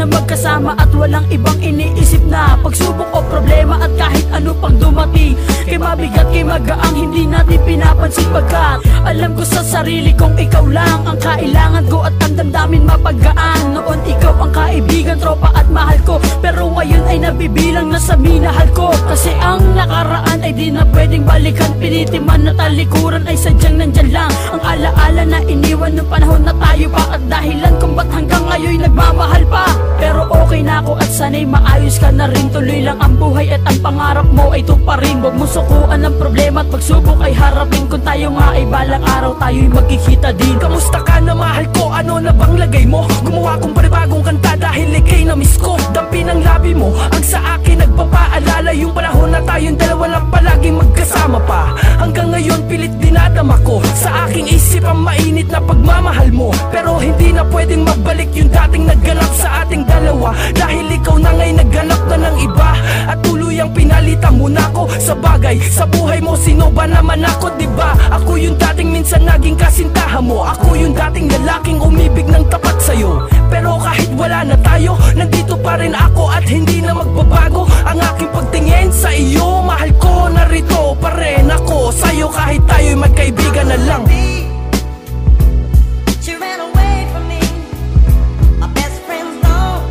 na magkasama at walang ibang iniisip na pagsubok o problema at kahit ano pang dumating. Kay mabigat, kay magaang, hindi natin pinapansin pagkat alam ko sa sarili kong ikaw lang ang kailangan ko at ang damdamin mapaggaan. Noon ikaw ang kaibigan, tropa at mahal ko, pero ngayon ay nabibilang na sa minahal ko. Kasi ang nakaraan ay di na pwedeng balikan, pinitiman na talikuran ay sadyang nandyan lang. Ang alaala na iniwan ng panahon na tayo pa at dahilan kung ba't hanggang ngayon nagmamahal pa. Pero okay na ako at sana'y maayos ka na rin. Tuloy lang ang buhay at ang pangarap mo ay tuparin. Huwag mo sukuan ng problema at pagsubok ay harapin. Kung tayo nga ay balang araw tayo'y magkikita din. Kamusta ka na mahal ko? Ano na bang lagay mo? Gumawa kong panibagong kanta dahil ikay na-miss ko. Dampi ng labi mo ang sa akin nagpapaalala yung panahon na tayong dalawa lang palaging magkasama pa. Hanggang ngayon pilit dinadama ko sa aking isip ang mainit na pagmamahal mo. Pero hindi na pwedeng magbalik yung dating nagganap sa ating dalawa, dahil ikaw na nga'y nagganap na ng iba at tuluyang pinalitan mo na ako. Sa bagay, sa buhay mo sino ba naman ako, diba? Ako yung dating minsan naging kasintahan mo. Ako yung dating lalaking umibig ng tapat sa'yo. Pero kahit wala na tayo, nandito pa rin ako at hindi na magbabago ang aking pagtingin sa iyo. Mahal ko, narito pa rin ako sa'yo kahit tayo'y magkaibigan na lang. She ran away from me. My best friend's gone.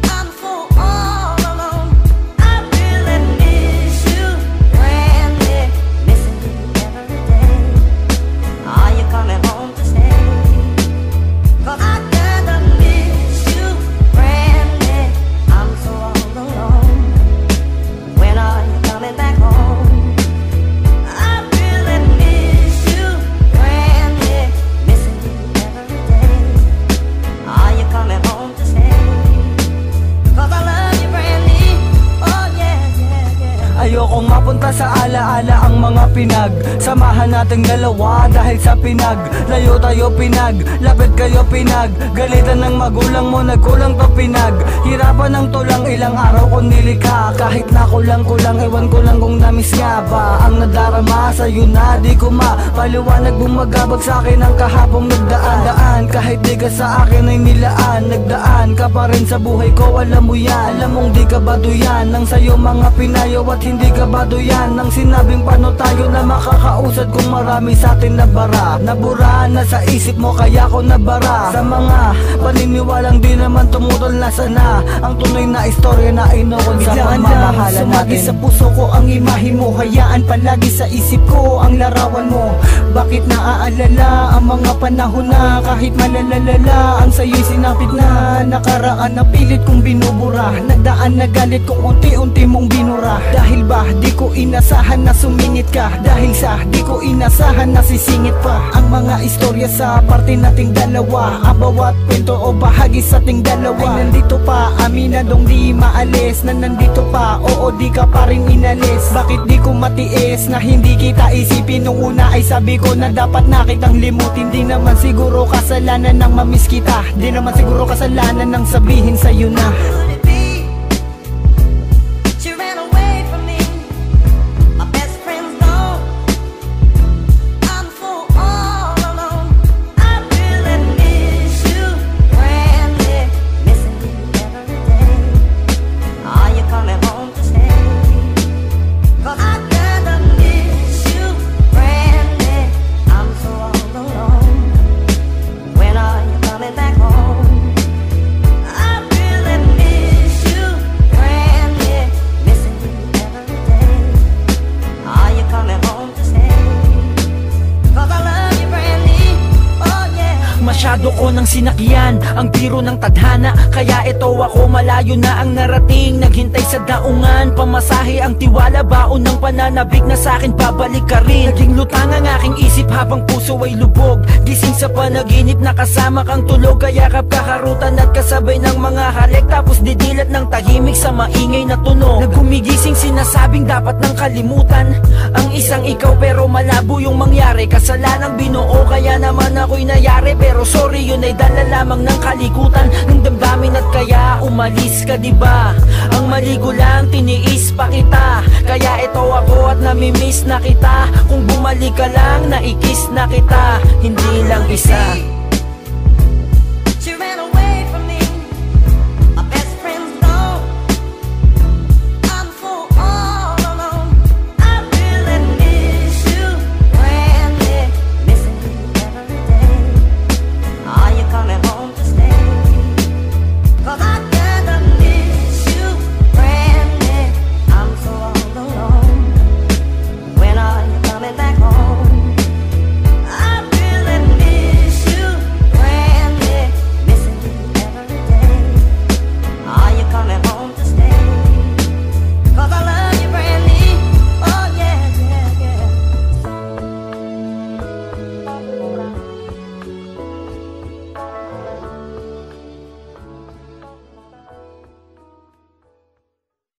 I'm so all alone. I really miss you, Randy. Missing you every day. Are you coming home to stay? 'Cause I kinda miss you, Randy. I'm so all alone. When are you coming back home? I really miss you, Randy. Missing you every day. Are you coming home to stay? 'Cause I love you, Randy. Oh yeah, yeah, yeah. Ayokong mapunta sa alaala ang mga pinag samahan nating dalawa dahil sa pinag layo tayo pinag, lapit kayo pinag, galitan ng magulang mo nagkulang to pinag, hirapan ng tulang ilang araw ko nilikha. Kahit na kulang ewan ko lang kung namiss nga ba ang nadarama sa'yo na di ko mapaliwanag. Bumagabag sa'kin ang kahapong nagdaan-daan, kahit di ka sa akin ay nilaan. Nagdaan ka pa rin sa buhay ko, alam mo yan. Alam mong di ka baduyan ng sa'yo mga pinayaw at hindi ka baduyan ng sinabing paano tayo na makakausad kung marami sa'tin na bara. Nabura na sa isip mo kaya ko nabara sa mga paniniwalang di naman tumutol na sana ang tunay na istorya na inukon sa pamamahala sumagi natin. sa puso ko ang imahe mo, hayaan palagi sa isip ko ang larawan mo. Bakit naaalala ang mga panahon na kahit malalalala ang sa'yo'y sinapit na nakaraan na pilit kong binubura. Nagdaan na galit kung unti-unti mong binura. Dahil ba di ko inasahan na sumingit ka, dahil sa di ko inasahan na sisingit pa ang mga istorya sa parte nating dalawa. Ang bawat kwento o bahagi sa ating dalawa ay nandito pa, aminadong di maalis na nandito pa. Oo, di ka pa rin inalis. Bakit di ko matiis na hindi kita isipin nung una ay sabi ko na dapat na kitang limutin. Di naman siguro kasalanan ng mamiss kita, di naman siguro kasalanan ng sabihin sa'yo na Could it be? She ran away from me. My best friend's gone. I'm so all alone. I really miss you, Randy. Missing you every day. Are you coming home to stay? 'Cause I kinda miss you, Randy. I'm so all alone. When are you coming back home? I really miss you, Randy. Missing you every day. Are you coming home to stay? 'Cause I love you, Randy. Oh yeah. Masyado ko nang sinakyan ang biro ng tadhana, kaya ito ako malayo na ang narating. Naghintay sa daungan, pamasahe ang tiwala, baon ng pananabik na sa'kin babalik ka rin. Naging lutang ang aking isip habang puso ay lubog. Gising sa panaginip na kasama kang tulog, kayakap kakarutan at kasabay ng mga halik. Tapos didilat ng tahimik sa maingay na tunog. Nagumigising sinasabing dapat nang kalimutan ang isang ikaw, pero malabo yung mangyari. Kasalanang binuo kaya naman ako'y nayari, pero sorry yun ay dala lamang ng kalikutan ng damdamin at kaya umalis ka, diba? Ang maligo lang tiniis pa kita, kaya ito ako at namimiss na kita. Kung bumalik ka lang naikis na kita, hindi lang isa.